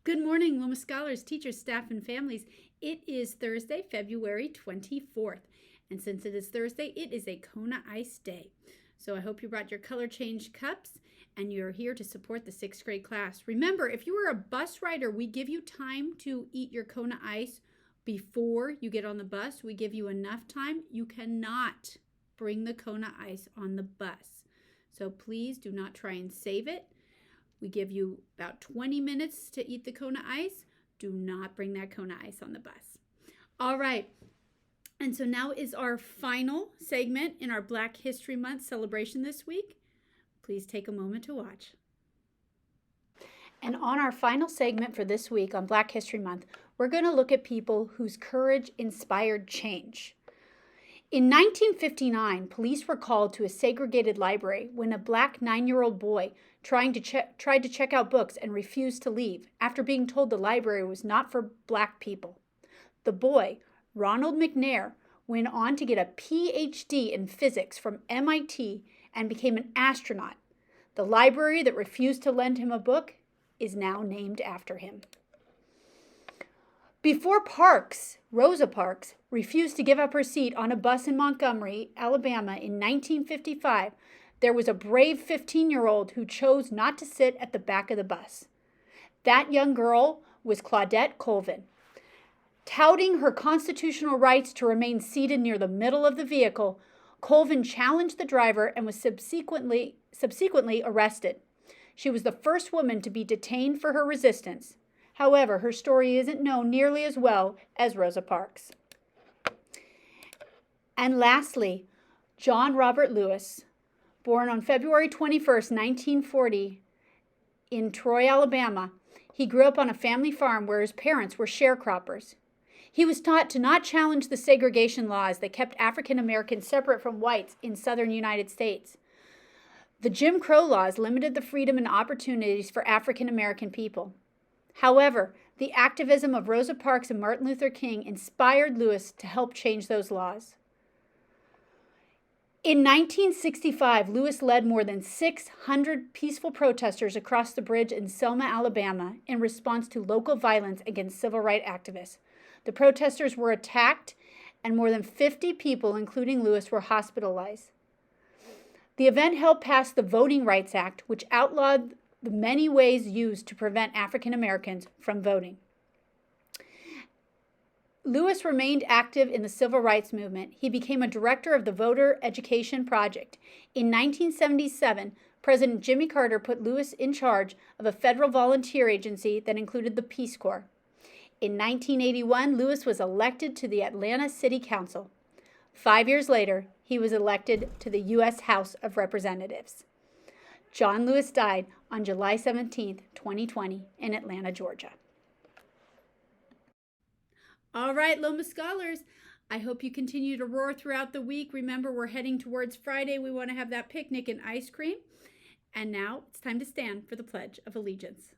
Good morning, Loma Scholars, teachers, staff, and families. It is Thursday, February 24th. And since it is Thursday, it is a Kona Ice day. So I hope you brought your color change cups and you're here to support the 6th grade class. Remember, if you are a bus rider, we give you time to eat your Kona Ice before you get on the bus. We give you enough time. You cannot bring the Kona Ice on the bus. So please do not try and save it. We give you about 20 minutes to eat the Kona Ice. Do not bring that Kona Ice on the bus. All right. And so now is our final segment in our Black History Month celebration this week. Please take a moment to watch. And on our final segment for this week on Black History Month, we're going to look at people whose courage inspired change. In 1959, police were called to a segregated library when a black 9-year-old boy tried to check out books and refused to leave after being told the library was not for black people. The boy, Ronald McNair, went on to get a PhD in physics from MIT and became an astronaut. The library that refused to lend him a book is now named after him. Before Rosa Parks refused to give up her seat on a bus in Montgomery, Alabama in 1955, there was a brave 15-year-old who chose not to sit at the back of the bus. That young girl was Claudette Colvin. Touting her constitutional rights to remain seated near the middle of the vehicle, Colvin challenged the driver and was subsequently arrested. She was the first woman to be detained for her resistance. However, her story isn't known nearly as well as Rosa Parks. And lastly, John Robert Lewis, born on February 21st, 1940, in Troy, Alabama. He grew up on a family farm where his parents were sharecroppers. He was taught to not challenge the segregation laws that kept African Americans separate from whites in southern United States. The Jim Crow laws limited the freedom and opportunities for African American people. However, the activism of Rosa Parks and Martin Luther King inspired Lewis to help change those laws. In 1965, Lewis led more than 600 peaceful protesters across the bridge in Selma, Alabama, in response to local violence against civil rights activists. The protesters were attacked, and more than 50 people, including Lewis, were hospitalized. The event helped pass the Voting Rights Act, which outlawed the many ways used to prevent African Americans from voting. Lewis remained active in the civil rights movement. He became a director of the Voter Education Project. In 1977, President Jimmy Carter put Lewis in charge of a federal volunteer agency that included the Peace Corps. In 1981, Lewis was elected to the Atlanta City Council. 5 years later, he was elected to the U.S. House of Representatives. John Lewis died on July 17, 2020, in Atlanta, Georgia. All right, Loma Scholars, I hope you continue to roar throughout the week. Remember, we're heading towards Friday. We want to have that picnic and ice cream. And now it's time to stand for the Pledge of Allegiance.